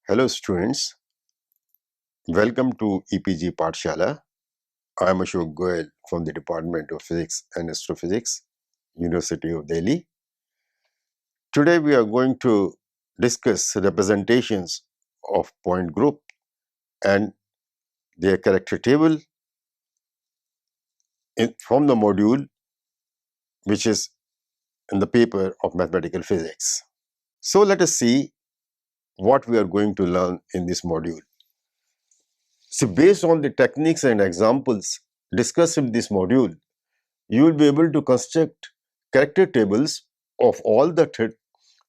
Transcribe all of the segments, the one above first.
Hello students, welcome to EPG Pathshala. I am Ashok Goel from the Department of Physics and Astrophysics, University of Delhi. Today we are going to discuss representations of point group and their character table from the module which is in the paper of mathematical physics. So let us see what we are going to learn in this module. So based on the techniques and examples discussed in this module, you will be able to construct character tables of all the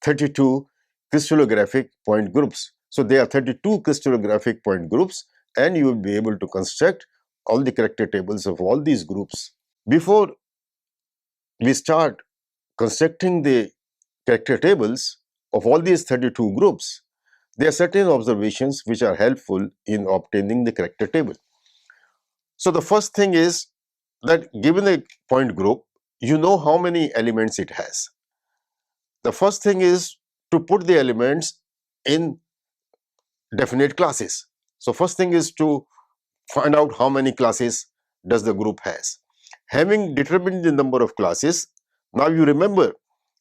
32 crystallographic point groups. So there are 32 crystallographic point groups and you will be able to construct all the character tables of all these groups. Before we start constructing the character tables of all these 32 groups, there are certain observations which are helpful in obtaining the character table. So the first thing is that given a point group, you know how many elements it has. The first thing is to put the elements in definite classes. So first thing is to find out how many classes does the group has. Having determined the number of classes, now you remember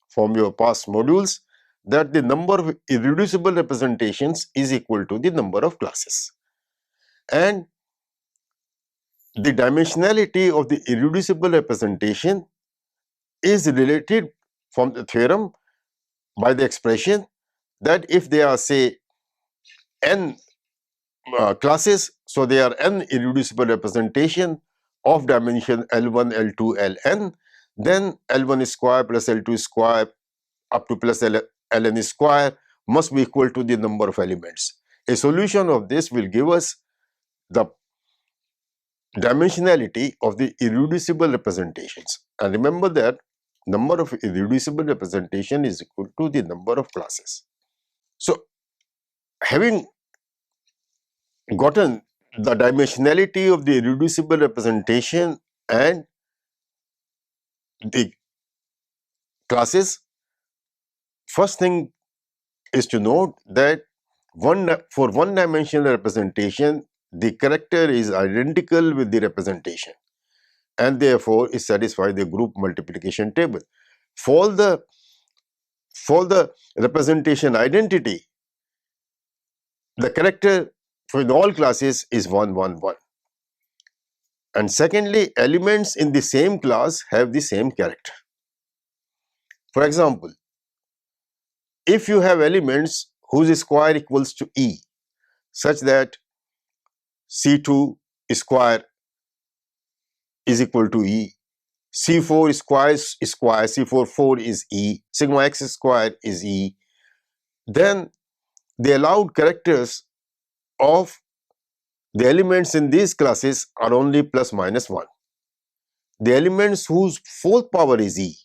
from your past modules that the number of irreducible representations is equal to the number of classes. And the dimensionality of the irreducible representation is related from the theorem by the expression that if there are, say, n classes, so they are n irreducible representation of dimension L1, L2, Ln, then L1 square plus L2 square up to plus Ln square must be equal to the number of elements. A solution of this will give us the dimensionality of the irreducible representations. And remember that number of irreducible representation is equal to the number of classes. So having gotten the dimensionality of the irreducible representation and the classes, first thing is to note that for one-dimensional representation, the character is identical with the representation and therefore is satisfied the group multiplication table. For the representation identity, the character for all classes is 1, 1, 1. And secondly, elements in the same class have the same character. For example, if you have elements whose square equals to E, such that C2 square is equal to E, C4 square, C4 4 is E, sigma x square is E, then the allowed characters of the elements in these classes are only plus minus 1. The elements whose fourth power is E,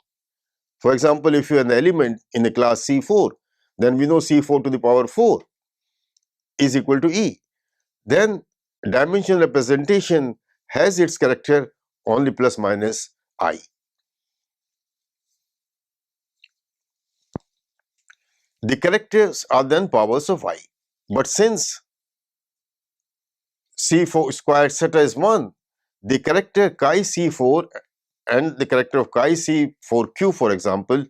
for example, if you have an element in the class C4, then we know C4 to the power 4 is equal to E. Then dimensional representation has its character only plus minus I. The characters are then powers of I. But since C4 square etc. is 1, the character chi C4 and the character of chi C4Q, for example,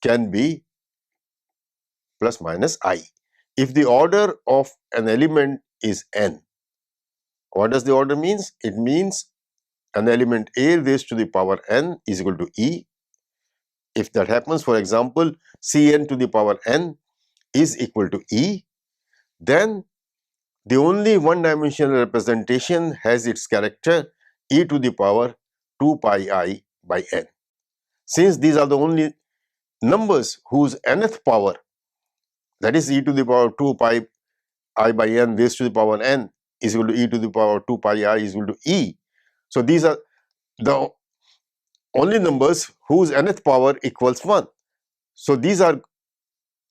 can be plus minus I. If the order of an element is n, what does the order means? It means an element A raised to the power n is equal to E. If that happens, for example, Cn to the power n is equal to E, then the only one-dimensional representation has its character e to the power 2 pi I by n. Since these are the only numbers whose nth power, that is e to the power 2 pi I by n raised to the power n is equal to e to the power 2 pi I is equal to E. So these are the only numbers whose nth power equals 1. So these are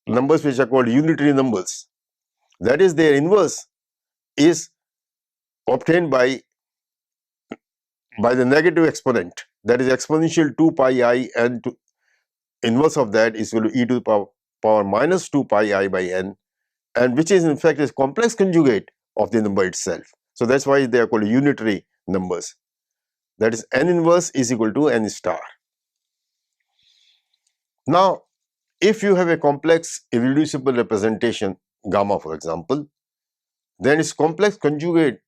numbers which are called unitary numbers. That is, their inverse is obtained by the negative exponent, that is exponential 2 pi I, and inverse of that is equal to e to the power minus 2 pi I by n and which is in fact is complex conjugate of the number itself. So that's why they are called unitary numbers. That is, n inverse is equal to n star. Now, if you have a complex irreducible representation gamma, for example, then its complex conjugate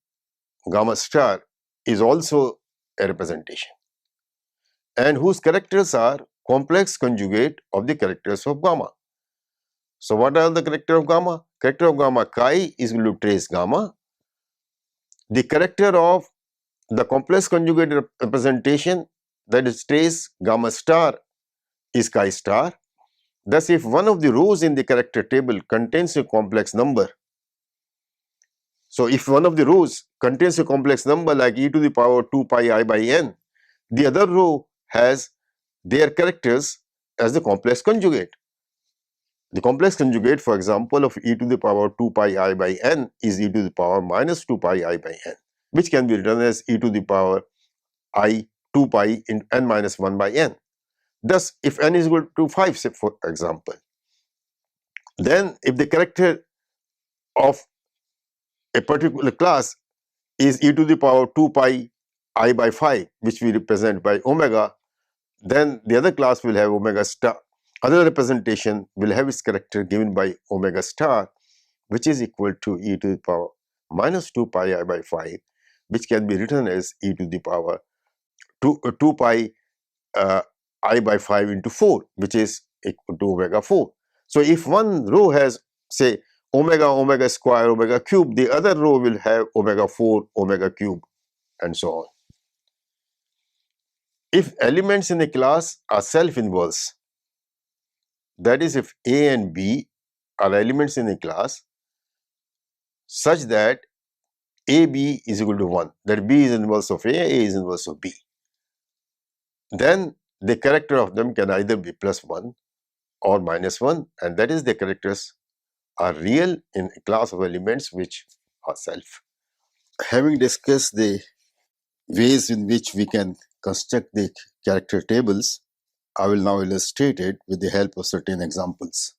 gamma star is also a representation, and whose characters are complex conjugate of the characters of gamma. So what are the character of gamma? Character of gamma chi is equal to trace gamma. The character of the complex conjugate representation, that is trace gamma star, is chi star. Thus, if one of the rows in the character table contains a complex number, so if one of the rows contains a complex number like e to the power 2 pi I by n, the other row has their characters as the complex conjugate. The complex conjugate, for example, of e to the power 2 pi I by n is e to the power minus 2 pi I by n, which can be written as e to the power I 2 pi in n minus 1 by n. Thus, if n is equal to 5, say for example, then if the character of a particular class is e to the power 2 pi I by 5, which we represent by omega, then the other class will have omega star. Other representation will have its character given by omega star, which is equal to e to the power minus 2 pi I by 5, which can be written as e to the power 2 pi I by 5 into 4, which is equal to omega 4. So if one row has, say, omega square, omega cube, the other row will have omega 4, omega cube, and so on. If elements in a class are self-inverse, that is, if A and B are elements in a class such that AB is equal to 1, that B is inverse of A is inverse of B, then the character of them can either be plus 1 or minus 1, and that is the characters are real in a class of elements which are self. Having discussed the ways in which we can construct the character tables, I will now illustrate it with the help of certain examples.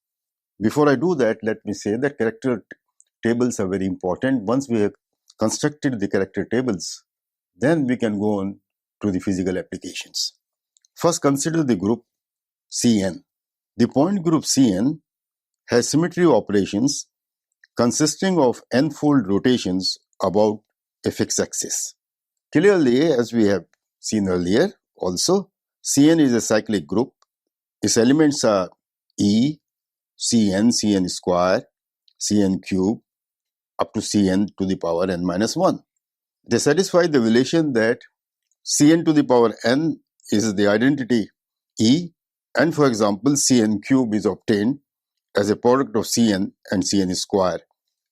Before I do that, let me say that character tables are very important. Once we have constructed the character tables, then we can go on to the physical applications. First, consider the group Cn. The point group Cn has symmetry operations consisting of n-fold rotations about a fixed axis. Clearly, as we have seen earlier also, Cn is a cyclic group. Its elements are E, Cn, Cn square, Cn cube, up to Cn to the power n minus 1. They satisfy the relation that Cn to the power n is the identity E, and for example, Cn cube is obtained as a product of Cn and Cn square,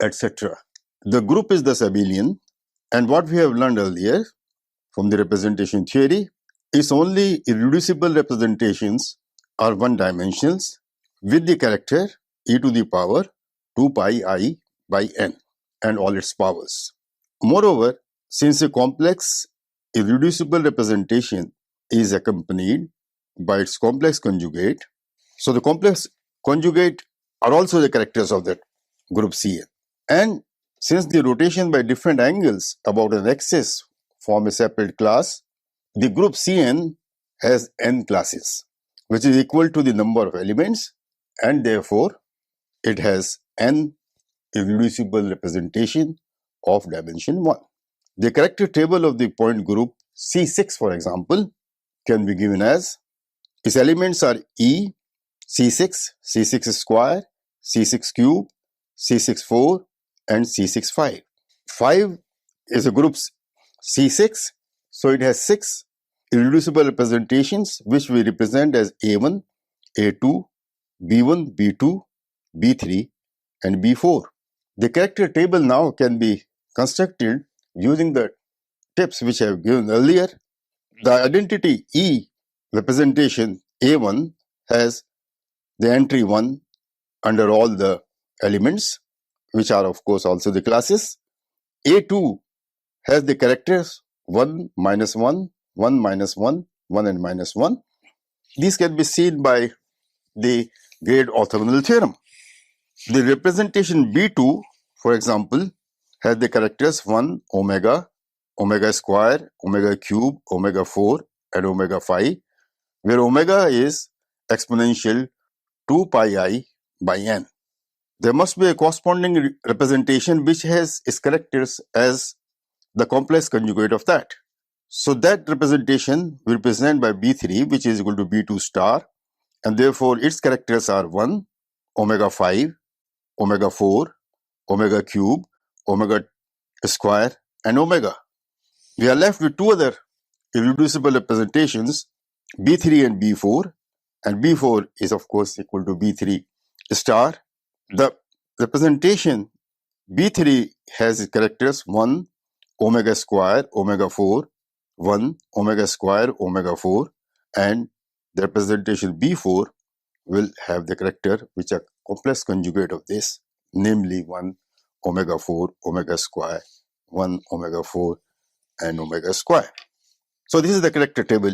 etc. The group is thus abelian, and what we have learned earlier from the representation theory is only irreducible representations are one-dimensional with the character e to the power 2 pi I by n and all its powers. Moreover, since a complex irreducible representation is accompanied by its complex conjugate, so the complex conjugate are also the characters of that group Cn. And since the rotation by different angles about an axis form a separate class, the group Cn has n classes, which is equal to the number of elements, and therefore it has n irreducible representation of dimension 1. The character table of the point group C6, for example, can be given as its elements are E, C6, C6 square, C6 cube, C6 4, and C6 5. 5 is a group C6, so it has 6 irreducible representations which we represent as A1, A2, B1, B2, B3, and B4. The character table now can be constructed using the tips which I have given earlier. The identity E representation A1 has the entry 1 under all the elements, which are of course also the classes. A2 has the characters 1, minus 1, 1, minus 1, 1 and minus 1. These can be seen by the grade orthogonal theorem. The representation B2, for example, has the characters 1, omega, omega square, omega cube, omega 4, and omega 5, where omega is exponential 2 pi I by n. There must be a corresponding representation which has its characters as the complex conjugate of that. So that representation will be represented by B3, which is equal to B2 star, and therefore its characters are 1, omega 5, omega 4, omega cube, omega square, and omega. We are left with two other irreducible representations, B3 and B4, and B4 is of course equal to B3 star. The representation B3 has its characters 1, omega square, omega 4, 1, omega square, omega 4, and the representation B4 will have the character which are complex conjugate of this, namely 1, omega 4, omega square, 1, omega 4, and omega square. So this is the character table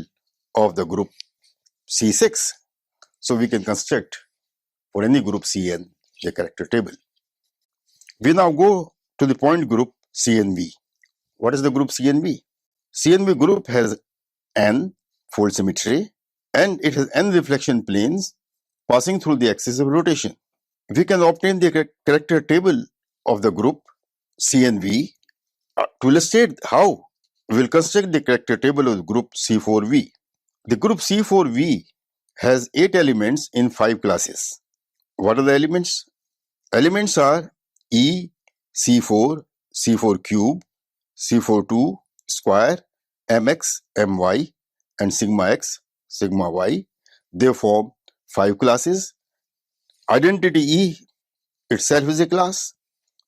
of the group C6. So we can construct for any group Cn the character table. We now go to the point group CNV. What is the group CNV? CNV group has n fold symmetry and it has n reflection planes passing through the axis of rotation. We can obtain the character table of the group CNV. To illustrate how, we will construct the character table of the group C4V. The group C4V has 8 elements in 5 classes. What are the elements? Elements are E, C4, C4 cube, C42 square, Mx, My, and sigma x, sigma y. They form 5 classes. Identity E itself is a class.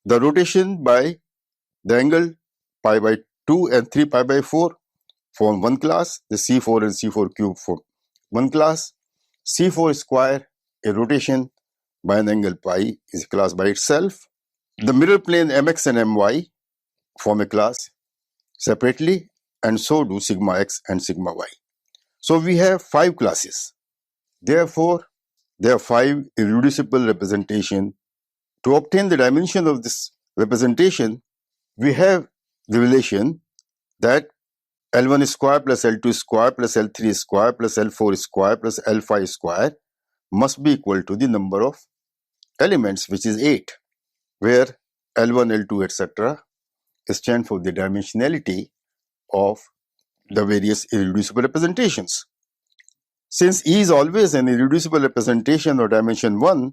The rotation by the angle pi by 2 and 3 pi by 4 form one class. The C4 and C4 cube form one class. C4 square, a rotation by an angle pi, is a class by itself. The mirror plane Mx and My form a class separately, and so do sigma x and sigma y. So we have 5 classes. Therefore, there are 5 irreducible representation. To obtain the dimension of this representation, we have the relation that L1 square plus L2 square plus L3 square plus L4 square plus L5 square must be equal to the number of elements, which is 8, where L1, L2, etc. stand for the dimensionality of the various irreducible representations. Since E is always an irreducible representation of dimension 1,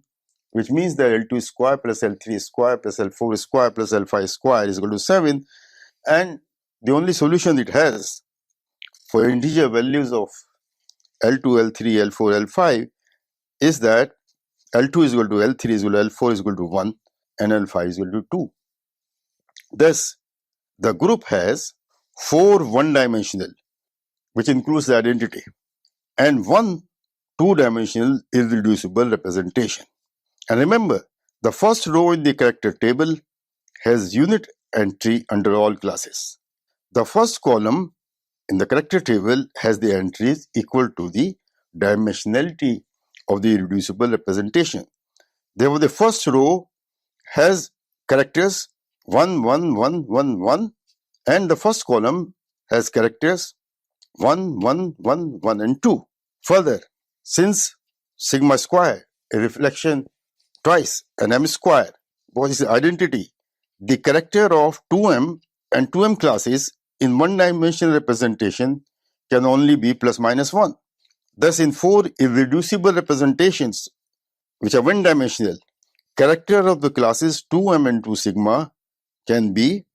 which means that L2 square plus L3 square plus L4 square plus L5 square is equal to 7, and the only solution it has for integer values of L2, L3, L4, L5 is that L2 is equal to L3 is equal to L4 is equal to 1 and L5 is equal to 2. Thus, the group has 4 one-dimensional, which includes the identity, and 1 two-dimensional irreducible representation. And remember, the first row in the character table has unit entry under all classes. The first column in the character table has the entries equal to the dimensionality of the irreducible representation. Therefore, the first row has characters 1, 1, 1, 1, 1, and the first column has characters 1, 1, 1, 1, and 2. Further, since sigma square, a reflection twice, and m square, both is identity, the character of 2m and 2m classes in one-dimensional representation can only be plus minus 1. Thus, in 4 irreducible representations, which are one-dimensional, character of the classes 2m and 2 sigma can be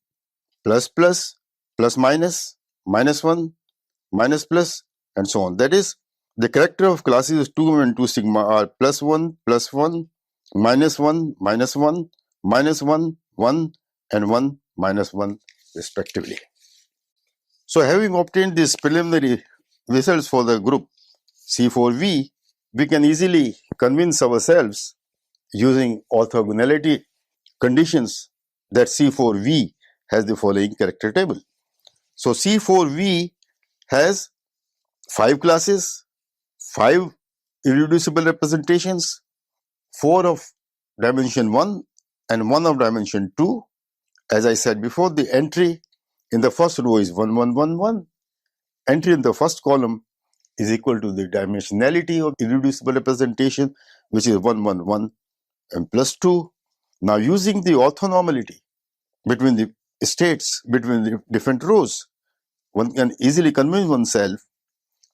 plus plus, plus minus, minus 1, minus plus, and so on. That is, the character of classes 2m and 2 sigma are plus 1, minus 1, minus 1, minus 1, 1, and 1, minus 1, respectively. So, having obtained these preliminary results for the group C4V, we can easily convince ourselves using orthogonality conditions that C4V has the following character table. So, C4V has 5 classes, 5 irreducible representations, 4 of dimension 1 and one of dimension 2. As I said before, the entry in the first row is 1, 1, 1, 1. Entry in the first column is equal to the dimensionality of irreducible representation, which is 1, 1, 1 and plus 2. Now, using the orthonormality between the states, between the different rows, one can easily convince oneself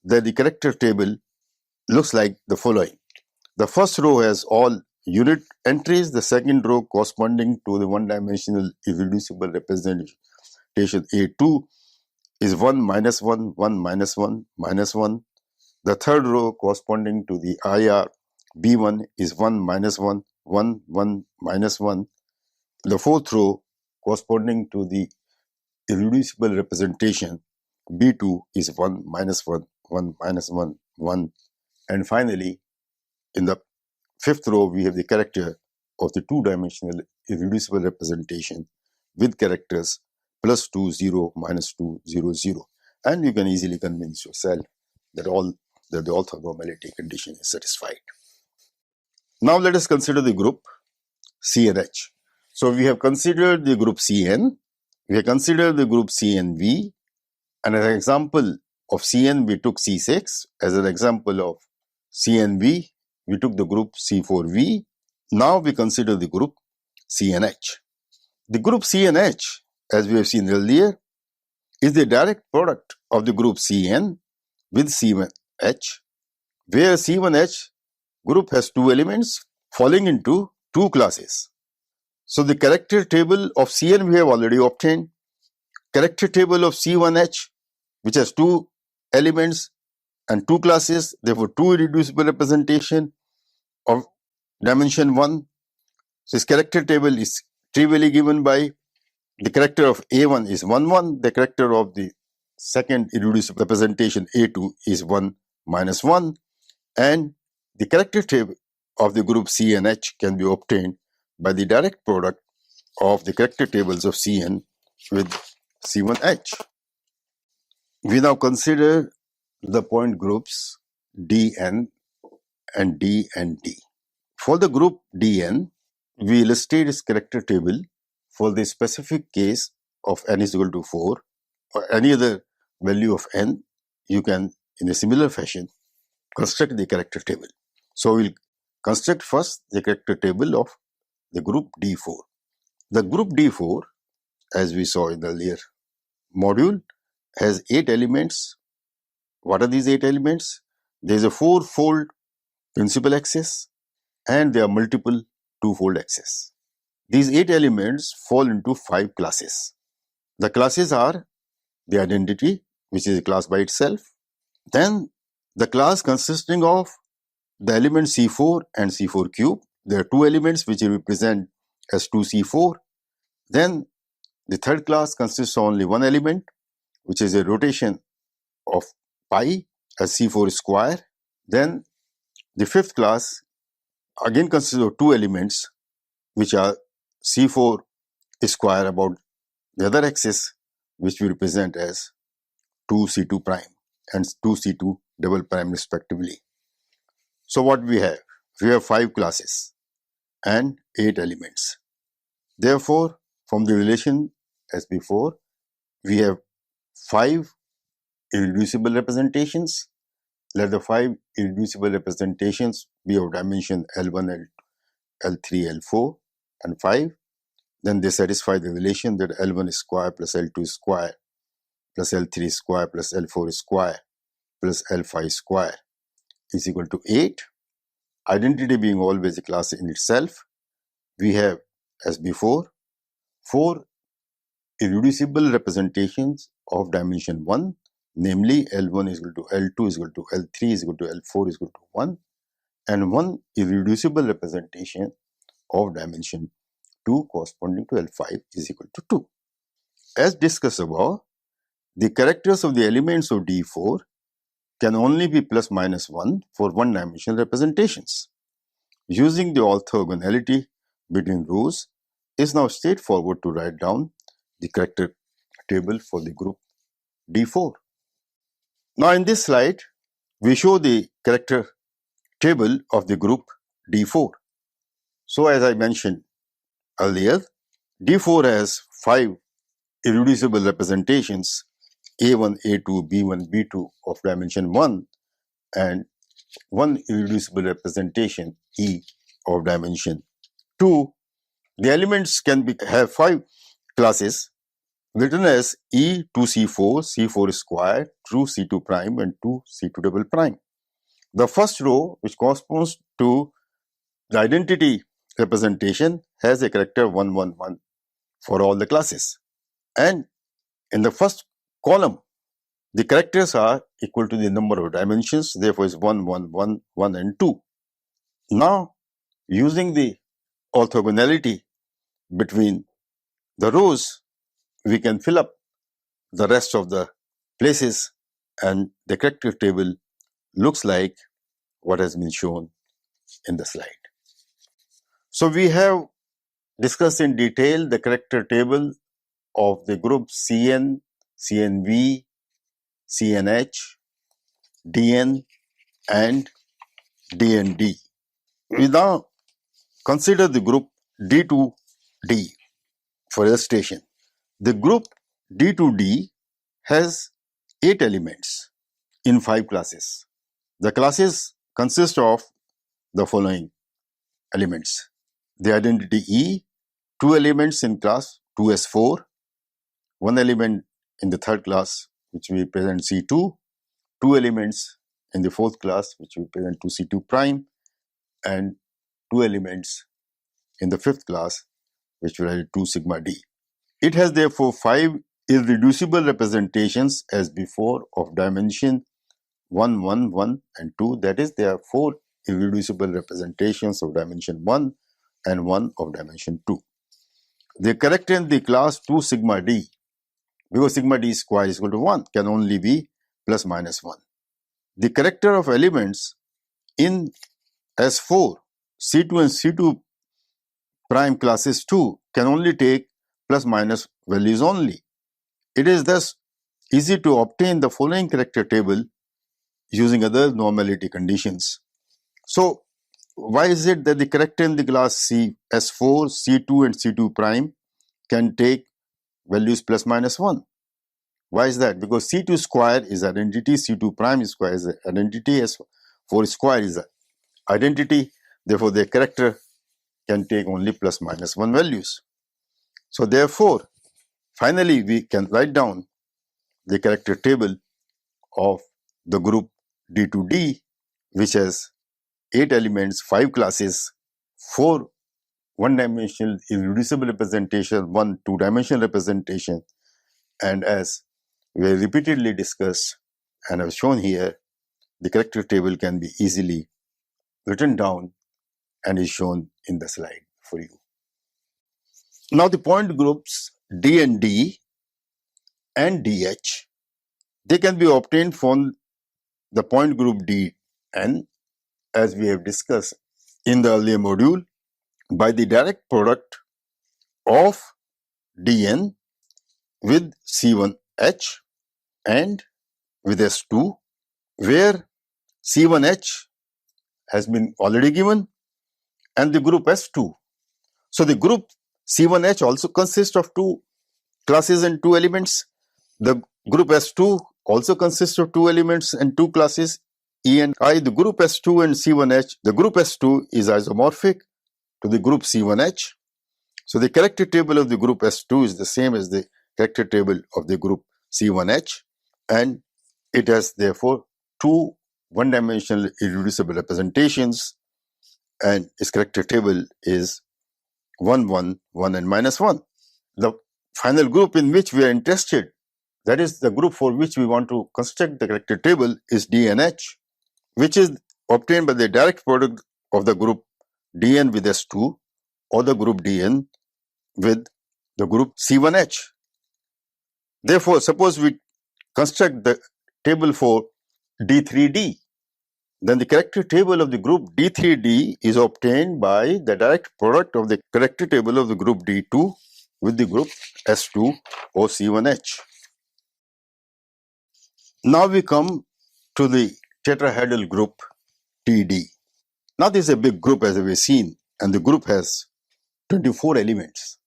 that the character table looks like the following. The first row has all unit entries, the second row corresponding to the one-dimensional irreducible representation A2 is 1, minus 1, 1, minus 1, minus 1. The third row corresponding to the IR B1 is 1, minus 1, 1, 1, minus 1. The fourth row corresponding to the irreducible representation B2 is 1, minus 1, 1, minus 1, 1. And finally, in the fifth row, we have the character of the two-dimensional irreducible representation with characters plus 2, 0, minus 2, 0, 0. And you can easily convince yourself that the orthonormality condition is satisfied. Now let us consider the group CNH. So we have considered the group CN, we have considered the group CNV, and as an example of CN, we took C6. As an example of CNV, we took the group C4V. Now we consider the group CNH. The group CNH, as we have seen earlier, is the direct product of the group CN with C1H, where C1H group has two elements falling into two classes. So the character table of CN we have already obtained. Character table of C1H, which has two elements and two classes, therefore two irreducible representation of dimension 1. So this character table is trivially given by the character of A1 is 1, 1. The character of the second irreducible representation A2 is 1, minus 1. And the character table of the group CNH can be obtained by the direct product of the character tables of CN with C1H. We now consider the point groups Dn and D and D. For the group Dn, we illustrate its character table for the specific case of n is equal to 4 or any other value of n. You can, in a similar fashion, construct the character table. So we'll construct first the character table of the group D4. The group D4, as we saw in the earlier module, has 8 elements. What are these 8 elements? There is a 4-fold principal axis and there are multiple 2-fold axes. These 8 elements fall into 5 classes. The classes are the identity, which is a class by itself. Then the class consisting of the element C4 and C4 cube. There are 2 elements which represent as 2C4. Then the third class consists of only one element, which is a rotation of pi as C4 square. Then the fifth class again consists of 2 elements, which are C4 square about the other axis, which we represent as 2C2 prime and 2C2 double prime respectively. So what we have? We have 5 classes and 8 elements. Therefore, from the relation as before, we have 5 irreducible representations. Let the 5 irreducible representations be of dimension L1, L3, L4 and 5. Then they satisfy the relation that L1 square plus L2 square plus L3 square plus L4 square plus L5 square is equal to 8. Identity being always a class in itself, we have, as before, 4 irreducible representations of dimension 1, namely L1 is equal to L2 is equal to L3 is equal to L4 is equal to 1, and 1 irreducible representation of dimension 2 corresponding to L5 is equal to 2. As discussed above, the characters of the elements of D4 can only be plus minus 1 for one-dimensional representations. Using the orthogonality between rows, is now straightforward to write down the character table for the group D4. Now in this slide, we show the character table of the group D4. So as I mentioned earlier, D4 has 5 irreducible representations A1, A2, B1, B2 of dimension 1 and 1 irreducible representation E of dimension 2. The elements can have 5 classes written as E2C4, C4 square, 2C2 prime and 2C2 double prime. The first row, which corresponds to the identity representation, has a character 111 for all the classes. And in the first column, the characters are equal to the number of dimensions, therefore it's 1, 1, 1, 1 and 2. Now, using the orthogonality between the rows, we can fill up the rest of the places and the character table looks like what has been shown in the slide. So we have discussed in detail the character table of the group CN, CNV, CNH, DN and DND. We now consider the group D2D for illustration. The group D2D has 8 elements in 5 classes. The classes consist of the following elements. The identity E, 2 elements in class 2S4, 1 element in the third class which we present C2, 2 elements in the fourth class which we present 2C2 prime and 2 elements in the fifth class which we write 2 sigma D. It has therefore 5 irreducible representations as before of dimension 1, 1, 1 and 2. That is, there are 4 irreducible representations of dimension 1 and 1 of dimension 2. The character in the class 2 sigma D, because sigma D square is equal to 1, can only be plus minus 1. The character of elements in S4, C2 and C2 prime classes 2 can only take plus minus values only. It is thus easy to obtain the following character table using other normality conditions. So, why is it that the character in the class C, S4, C2 and C2 prime can take values plus minus 1? Why is that? Because C2 square is identity, C2 prime square is identity, S4 square is identity. Therefore, the character can take only plus minus 1 values. So, therefore, finally, we can write down the character table of the group D2D, which has 8 elements, 5 classes, 4 one-dimensional irreducible representation, 1 two-dimensional representation, and as we have repeatedly discussed and have shown here, the character table can be easily written down and is shown in the slide for you. Now the point groups D and D and DH, they can be obtained from the point group Dn, as we have discussed in the earlier module, by the direct product of Dn with C1H and with S2, where C1H has been already given and the group S2. So the group C1H also consists of 2 classes and 2 elements. The group S2 also consists of 2 elements and 2 classes E and I. The group S2 and C1H, the group S2 is isomorphic to the group C1H. So the character table of the group S2 is the same as the character table of the group C1H, and it has therefore 2 one-dimensional irreducible representations, and its character table is 1, 1, 1 and minus 1. The final group in which we are interested, that is the group for which we want to construct the character table, is DNH, which is obtained by the direct product of the group Dn with S2 or the group Dn with the group C1H. Therefore, suppose we construct the table for D3D, then the character table of the group D3D is obtained by the direct product of the character table of the group D2 with the group S2 or C1H. Now we come to the tetrahedral group TD. Now this is a big group as we've seen, and the group has 24 elements.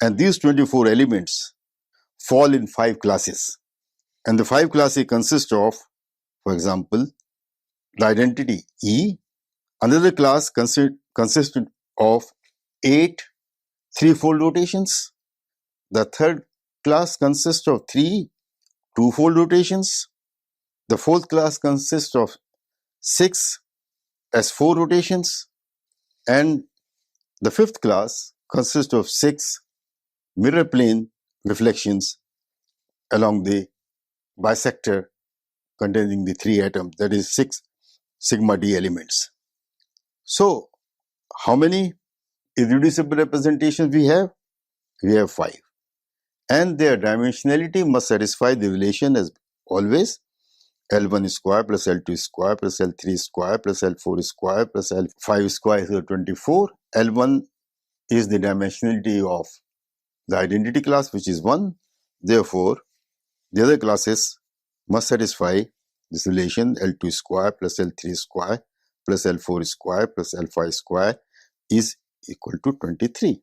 And these 24 elements fall in 5 classes. And the 5 classes consist of, for example, the identity E. Another class consists of 8 3-fold rotations. The third class consists of 3 2-fold rotations. The fourth class consists of 6 S4 rotations. And the fifth class consists of 6 mirror plane reflections along the bisector containing the 3 atoms, that is 6 sigma d elements. So, how many irreducible representations we have? We have 5. And their dimensionality must satisfy the relation as always: L1 square plus L2 square plus L3 square plus L4 square plus L5 square is 24. L1 is the dimensionality of the identity class, which is 1. Therefore, the other classes must satisfy this relation: L2 square plus L3 square plus L4 square plus L5 square is equal to 23.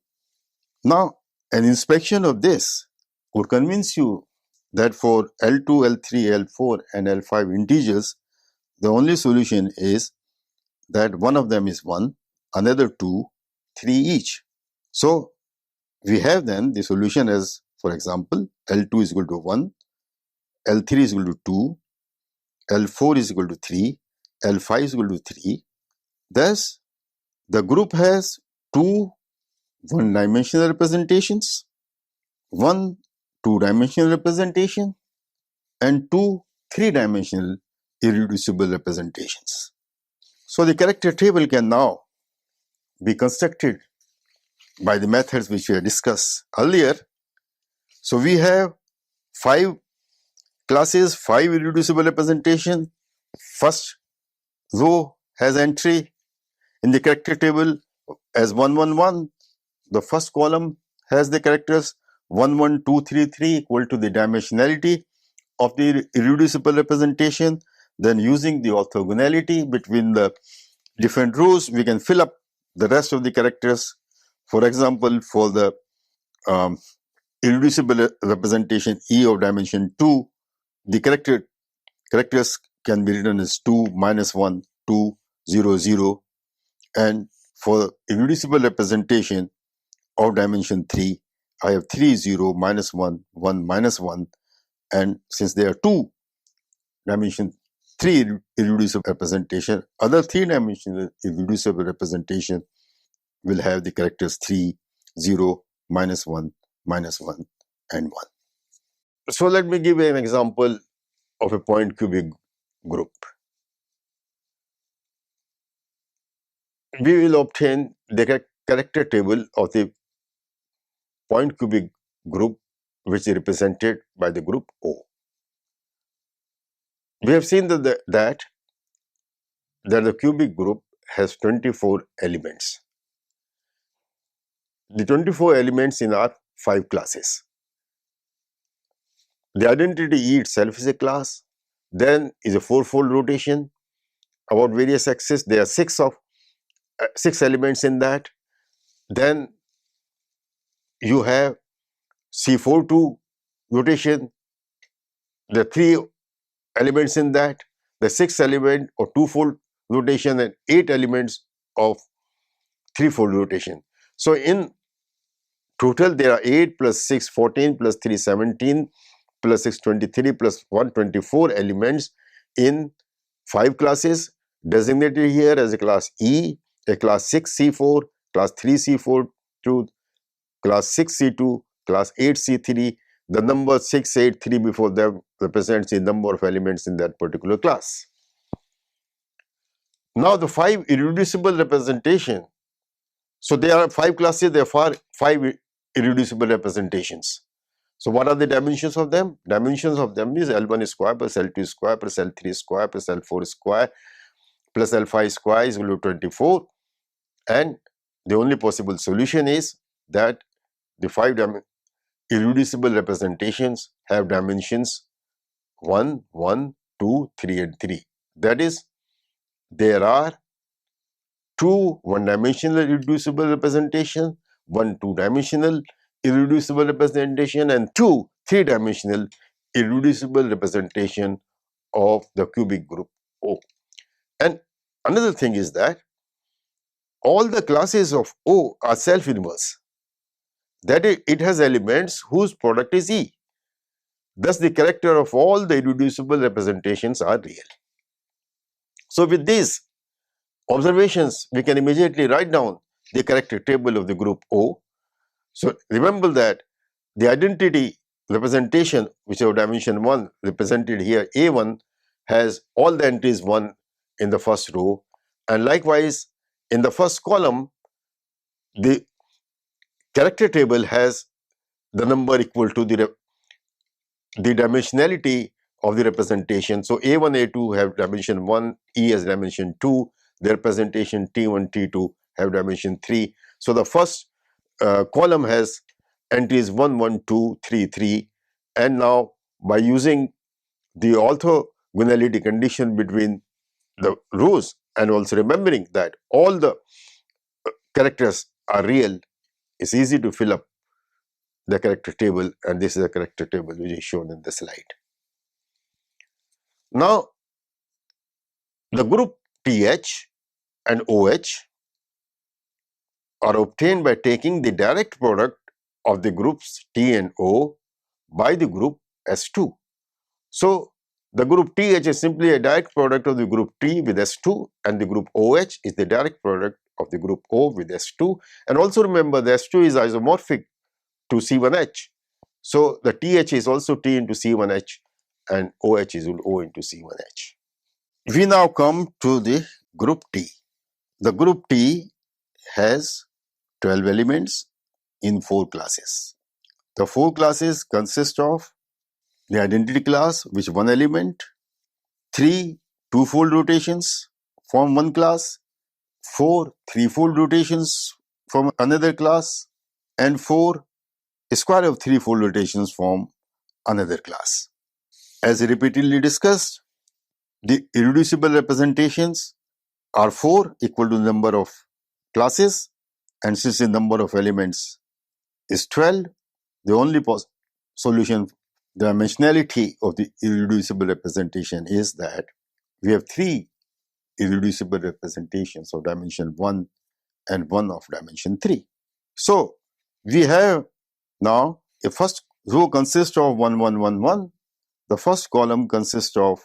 Now, an inspection of this would convince you that for L2, L3, L4 and L5 integers, the only solution is that one of them is 1, another 2, 3 each. So, we have then the solution as, for example, L2 is equal to 1, L3 is equal to 2, L4 is equal to 3, L5 is equal to 3. Thus, the group has 2 one-dimensional representations, 1 two-dimensional representation, and 2 three-dimensional irreducible representations. So, the character table can now be constructed by the methods which we have discussed earlier. So, we have 5 classes, 5 irreducible representation. First row has entry in the character table as 111. The first column has the characters 1, 1, 2, 3, 3 equal to the dimensionality of the irreducible representation. Then, using the orthogonality between the different rows, we can fill up the rest of the characters. For example, for the irreducible representation E of dimension 2, the characters can be written as 2, minus 1, 2, 0, 0. And for irreducible representation of dimension 3, I have 3, 0, minus 1, 1, minus 1. And since there are 2 dimension 3 irreducible representation, other 3-dimensional irreducible representation will have the characters 3, 0, minus 1, and 1. So let me give an example of a point cubic group. We will obtain the character table of the point cubic group, which is represented by the group O. We have seen that the cubic group has 24 elements. The 24 elements in our 5 classes. The identity E itself is a class. Then is a 4-fold rotation about various axes. There are 6 elements in that. Then you have C4-2 rotation. There are 3 elements in that. The 6th element of 2-fold rotation and 8 elements of 3-fold rotation. So in total, there are 8 plus 6, 14 plus 3, 17 plus 6, 23 plus 1, 24 elements in 5 classes designated here as a class E, a class 6C4, class 3C4, to class 6C2, class 8C3. The number 6, 8, 3 before them represents the number of elements in that particular class. Now the 5 irreducible representation. So there are 5 classes, there are 5 irreducible representations. So what are the dimensions of them? Dimensions of them is L1 square plus L2 square plus L3 square plus L4 square plus L5 square is equal to 24. And the only possible solution is that the 5 irreducible representations have dimensions 1, 1, 2, 3 and 3. That is, there are 2 one-dimensional irreducible representation, 1 two-dimensional irreducible representation, and 2 three-dimensional irreducible representation of the cubic group O. And another thing is that all the classes of O are self-inverse. That is, it has elements whose product is E. Thus, the character of all the irreducible representations are real. So, with these observations, we can immediately write down the character table of the group O. So, remember that the identity representation, which is of dimension 1, represented here A1, has all the entries 1 in the first row, and likewise in the first column the character table has the number equal to the dimensionality of the representation. So, A1, A2 have dimension 1, E has dimension 2, the representation T1, T2 have dimension 3. So, the first column has entries 1, 1, 2, 3, 3, and now by using the orthogonality condition between the rows and also remembering that all the characters are real, it's easy to fill up the character table, and this is a character table which is shown in the slide. Now, the group TH and OH are obtained by taking the direct product of the groups T and O by the group S2. So, the group TH is simply a direct product of the group T with S2, and the group OH is the direct product of the group O with S2. And also remember, the S2 is isomorphic to C1H. So, the TH is also T into C1H and OH is O into C1H. We now come to the group T. The group T has 12 elements in 4 classes. The 4 classes consist of the identity class, which one element, 3 two-fold rotations from one class, 4 three-fold rotations from another class, and 4 square of three-fold rotations from another class. As repeatedly discussed, the irreducible representations are 4 equal to the number of classes, and since the number of elements is 12, the only solution, the dimensionality of the irreducible representation is that we have 3 irreducible representations of dimension 1 and 1 of dimension 3. So, we have now a first row consists of 1, 1, 1, 1. The first column consists of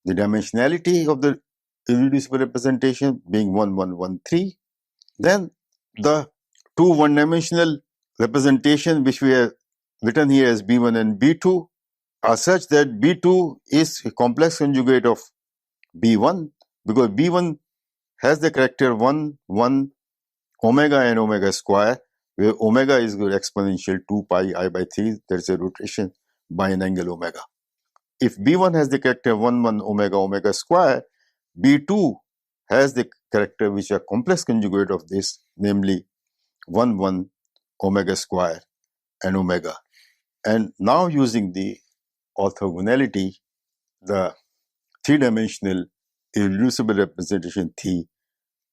the dimensionality of the irreducible representation being 1, 1, 1, 3. Then the 2 one-dimensional representation which we have written here as B1 and B2 are such that B2 is a complex conjugate of B1, because B1 has the character 1, 1, omega and omega square, where omega is exponential 2 pi I by 3, there is a rotation by an angle omega. If B1 has the character 1, 1, omega, omega square, B2 has the character which are complex conjugate of this, namely 1, 1, omega square and omega. And now using the orthogonality, the 3-dimensional irreducible representation T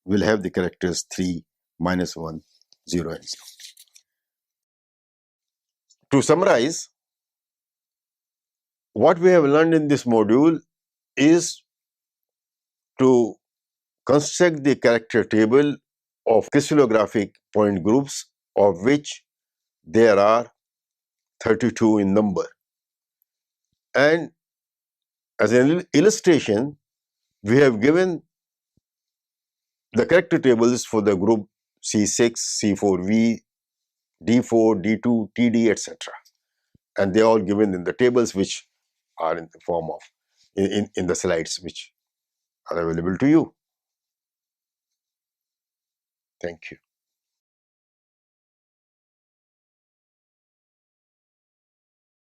will have the characters 3, minus 1, 0 and 0. To summarize, what we have learned in this module is to construct the character table of crystallographic point groups, of which there are 32 in number. And as an illustration, we have given the character tables for the group C6, C4V, D4, D2, TD, etc. And they are all given in the tables which are in the form of, in the slides which are available to you. Thank you.